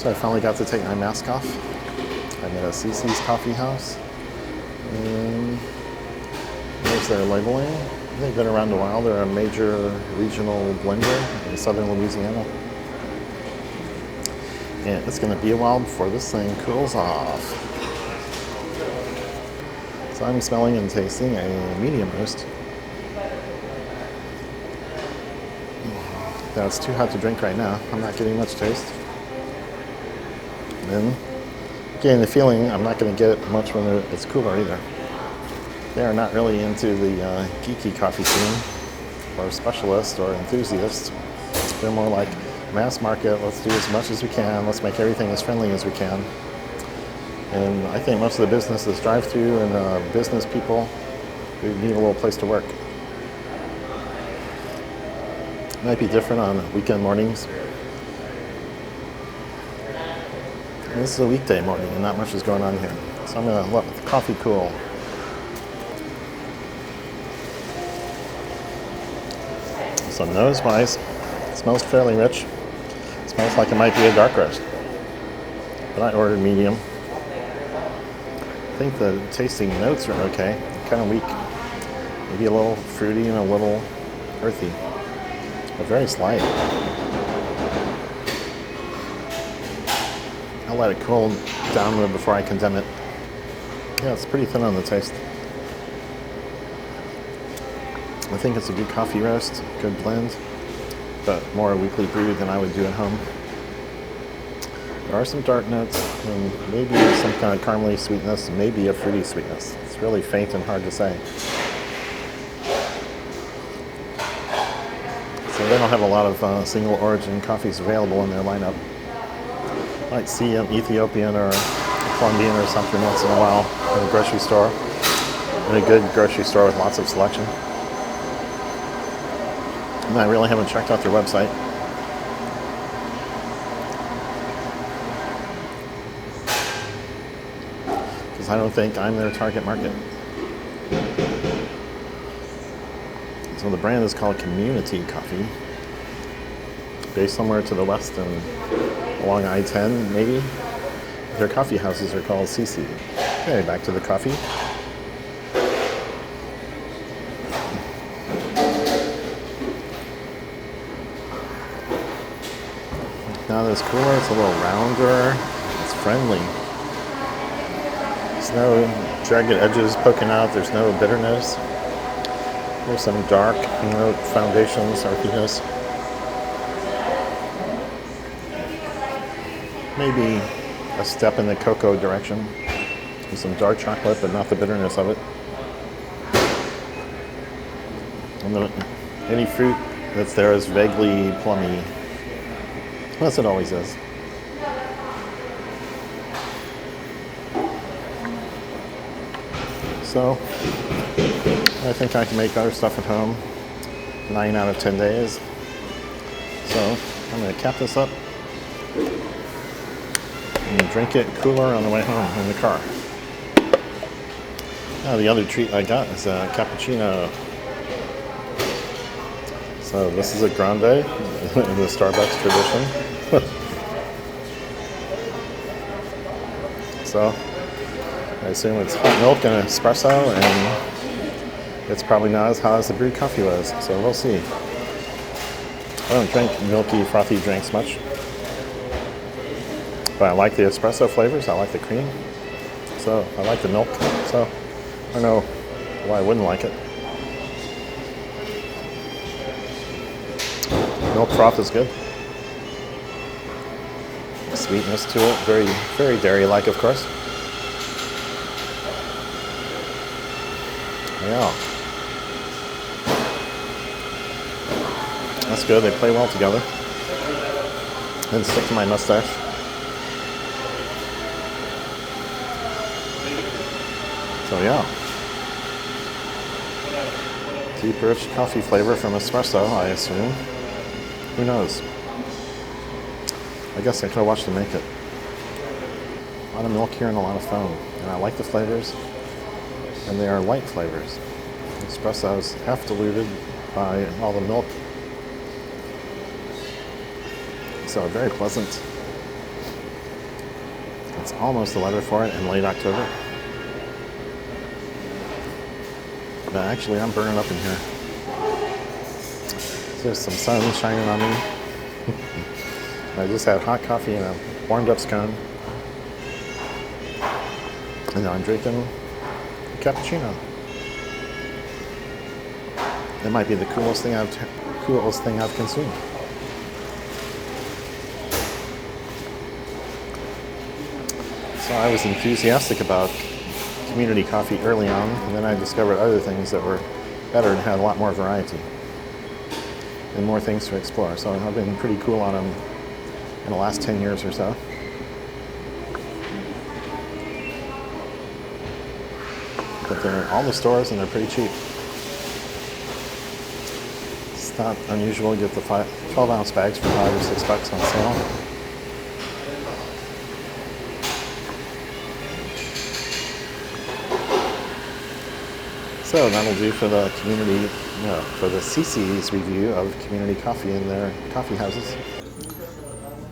So I finally got to take my mask off. I'm at a CC's Coffee House. And there's their labeling. They've been around a while. They're a major regional blender in southern Louisiana. And it's going to be a while before this thing cools off. So I'm smelling and tasting a medium roast. That's too hot to drink right now. I'm not getting much taste. Then getting the feeling I'm not going to get much when it's cooler either. They are not really into the geeky coffee scene or specialist or enthusiast. They're more like mass market. Let's do as much as we can. Let's make everything as friendly as we can. And I think most of the business is drive-through and business people who need a little place to work. It might be different on weekend mornings. And this is a weekday morning and not much is going on here. So I'm going to let the coffee cool. So nose-wise, it smells fairly rich. It smells like it might be a dark roast. But I ordered medium. I think the tasting notes are okay. Kind of weak. Maybe a little fruity and a little earthy. But very slight. I'll let it cool down a little before I condemn it. Yeah, it's pretty thin on the taste. I think it's a good coffee roast, good blend, but more a weekly brew than I would do at home. There are some dark notes and maybe some kind of caramely sweetness, maybe a fruity sweetness. It's really faint and hard to say. So they don't have a lot of single origin coffees available in their lineup. I might see an Ethiopian or Colombian or something once in a while in a grocery store, in a good grocery store with lots of selection. And I really haven't checked out their website. Because I don't think I'm their target market. So the brand is called Community Coffee. Based somewhere to the west and along I-10 maybe. Their coffee houses are called CC. Okay, back to the coffee. Now that it's cooler, it's a little rounder. It's friendly. There's no jagged edges poking out. There's no bitterness. There's some dark, foundations, earthiness. Maybe a step in the cocoa direction. With some dark chocolate, but not the bitterness of it. And any fruit that's there is vaguely plummy. As it always is. So, I think I can make better stuff at home 9 out of 10 days. So, I'm going to cap this up and drink it cooler on the way home in the car. Now, the other treat I got is a cappuccino. So this is a grande in the Starbucks tradition. So I assume it's hot milk and espresso, and it's probably not as hot as the brewed coffee was. So we'll see. I don't drink milky, frothy drinks much, but I like the espresso flavors. I like the cream. So I like the milk. So I don't know why I wouldn't like it. Milk froth is good. Sweetness to it, very, very dairy-like, of course. Yeah. That's good, they play well together. And stick to my mustache. So yeah. Deep, rich coffee flavor from espresso, I assume. Who knows? I guess I could have watched them make it. A lot of milk here and a lot of foam. And I like the flavors. And they are light flavors. Espresso is half diluted by all the milk. So very pleasant. It's almost the weather for it in late October. But actually, I'm burning up in here. There's some sun shining on me. I just had hot coffee and a warmed up scone. And now I'm drinking cappuccino. That might be the coolest thing I've consumed. So I was enthusiastic about community coffee early on, and then I discovered other things that were better and had a lot more variety and more things to explore. So I've been pretty cool on them in the last 10 years or so. But they're in all the stores and they're pretty cheap. It's not unusual to get the 12-ounce bags for $5 or $6 on sale. So that'll do for the community, for the CC's review of community coffee in their coffee houses.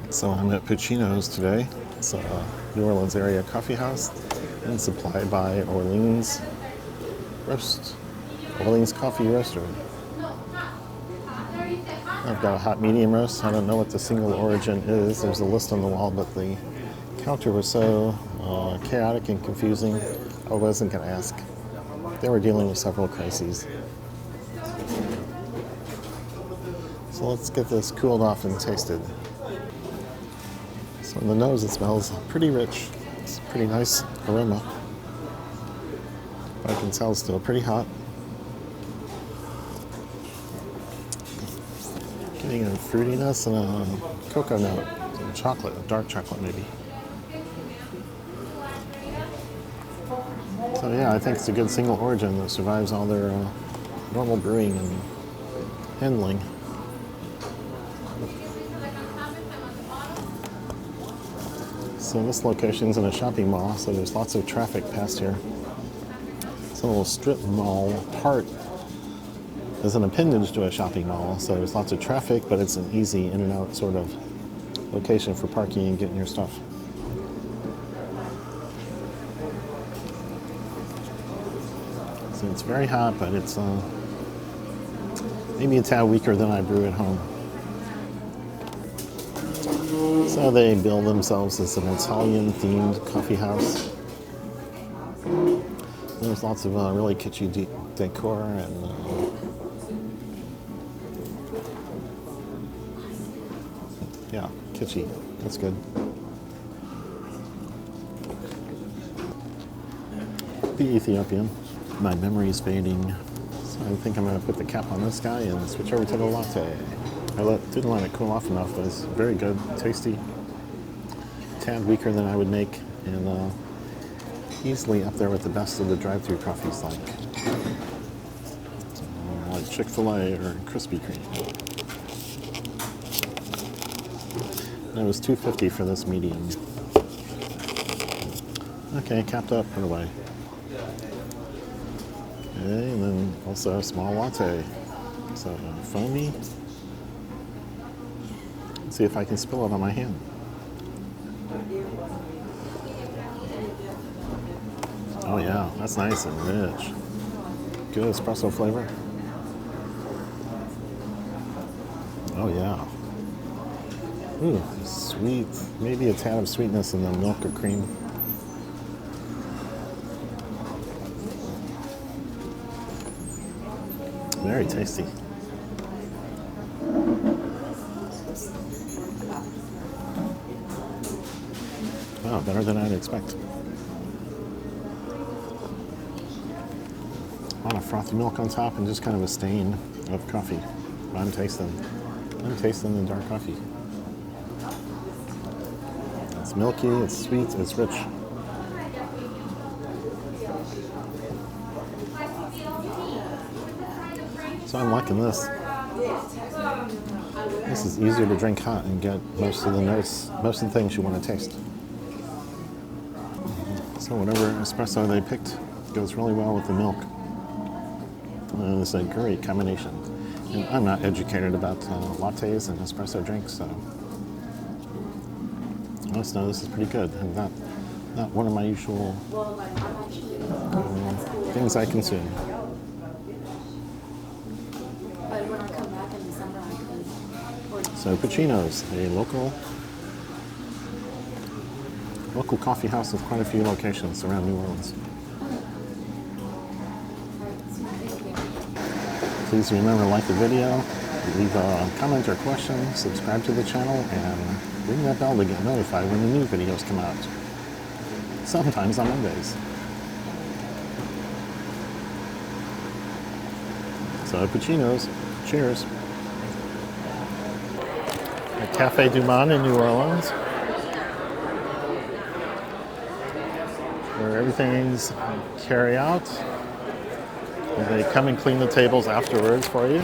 So I'm at Puccino's today. It's a New Orleans area coffee house and supplied by Orleans Coffee Roaster. I've got a hot medium roast. I don't know what the single origin is. There's a list on the wall, but the counter was so chaotic and confusing, I wasn't going to ask. They were dealing with several crises. So let's get this cooled off and tasted. So in the nose it smells pretty rich. It's a pretty nice aroma. I can tell it's still pretty hot. Getting a fruitiness and a cocoa note, some chocolate, dark chocolate maybe. So yeah, I think it's a good single origin that survives all their normal brewing and handling. So this location's in a shopping mall, so there's lots of traffic past here. It's a little strip mall part. There's an appendage to a shopping mall, so there's lots of traffic, but it's an easy in and out sort of location for parking and getting your stuff. So it's very hot, but it's maybe a tad weaker than I brew at home. So they bill themselves as an Italian-themed coffee house. There's lots of really kitschy decor and yeah, kitschy. That's good. The Ethiopian. My memory is fading. So I think I'm going to put the cap on this guy and switch over to the latte. I didn't let it cool off enough, but it's very good, tasty. Tad weaker than I would make, and easily up there with the best of the drive-thru coffees like Chick-fil-A or Krispy Kreme. And it was $2.50 for this medium. Okay, capped up, put away. Okay, and then also a small latte. So foamy. Let's see if I can spill it on my hand. Oh yeah, that's nice and rich. Good espresso flavor. Oh yeah. Ooh, sweet. Maybe a tad of sweetness in the milk or cream. Very tasty. Wow, better than I'd expect. A lot of frothy milk on top and just kind of a stain of coffee. I'm tasting the dark coffee. It's milky, it's sweet, it's rich. So I'm liking this. This is easier to drink hot and get most of the notes, most of the things you want to taste. So whatever espresso they picked goes really well with the milk. It's a great combination. And I'm not educated about lattes and espresso drinks, so I must know this is pretty good. And Not one of my usual things I consume. So Puccino's, a local coffee house with quite a few locations around New Orleans. Please remember to like the video, leave a comment or question, subscribe to the channel, and ring that bell to get notified when the new videos come out. Sometimes on Mondays. So Puccino's, cheers. At Cafe du Monde in New Orleans, where everything's carry out. And they come and clean the tables afterwards for you.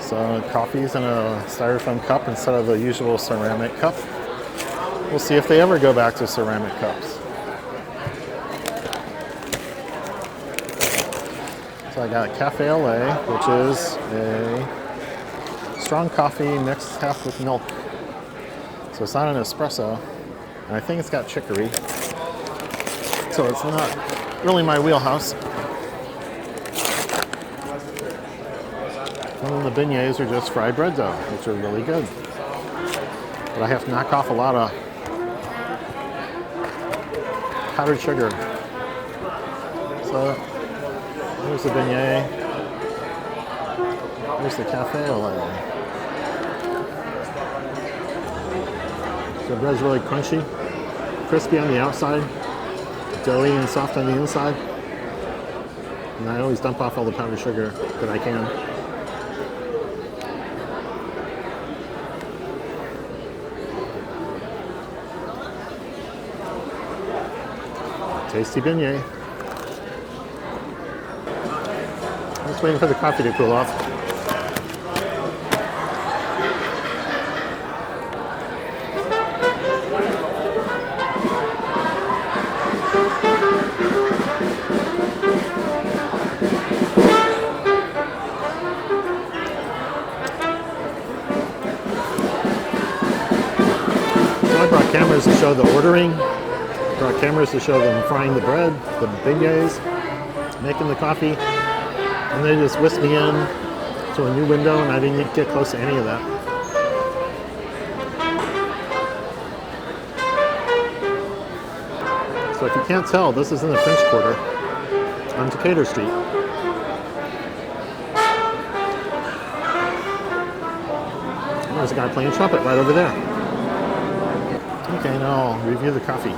So coffee's in a styrofoam cup instead of the usual ceramic cup. We'll see if they ever go back to ceramic cups. So I got Cafe LA, which is a strong coffee mixed half with milk. So it's not an espresso, and I think it's got chicory. So it's not really my wheelhouse. And the beignets are just fried bread dough, which are really good. But I have to knock off a lot of powdered sugar. So here's the beignet. Here's the cafe au lait. So the bread's really crunchy, crispy on the outside, doughy and soft on the inside. And I always dump off all the powdered sugar that I can. Tasty beignet. Just waiting for the coffee to cool off. So I brought cameras to show the ordering. Brought cameras to show them frying the bread, the beignets, making the coffee, and they just whisked me in to a new window, and I didn't get close to any of that. So if you can't tell, this is in the French Quarter on Decatur Street. There's a guy playing trumpet right over there. Okay, now I'll review the coffee.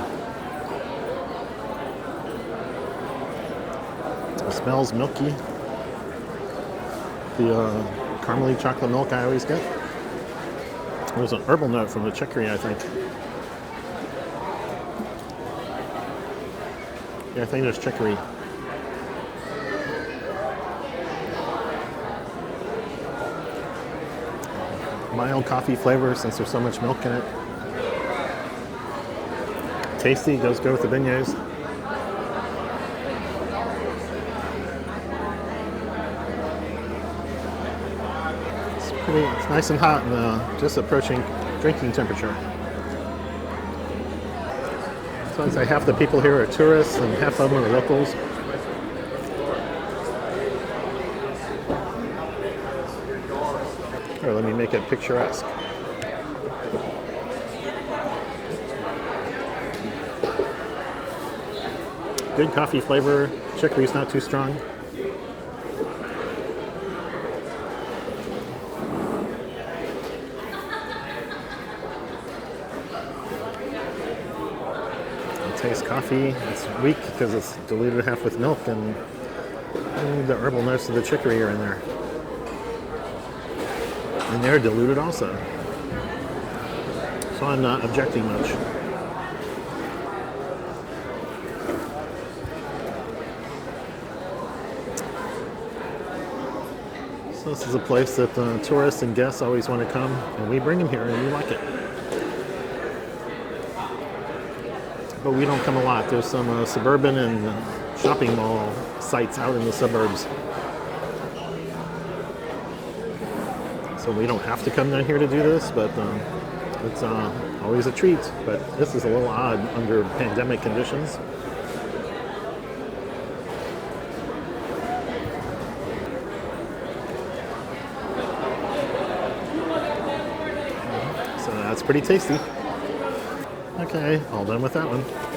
It smells milky. The caramely chocolate milk I always get. There's an herbal note from the chicory, I think. Yeah, I think there's chicory. Mild coffee flavor since there's so much milk in it. Tasty, does go with the beignets. It's nice and hot and just approaching drinking temperature. So I'd say half the people here are tourists and half of them are locals. Here, let me make it picturesque. Good coffee flavor. Chicory's not too strong. Taste coffee. It's weak because it's diluted half with milk, and the herbal notes of the chicory are in there. And they're diluted also. So I'm not objecting much. So this is a place that tourists and guests always want to come, and we bring them here and we like it. But we don't come a lot. There's some suburban and shopping mall sites out in the suburbs. So we don't have to come down here to do this, but It's always a treat, but this is a little odd under pandemic conditions. So that's pretty tasty. Okay, all done with that one.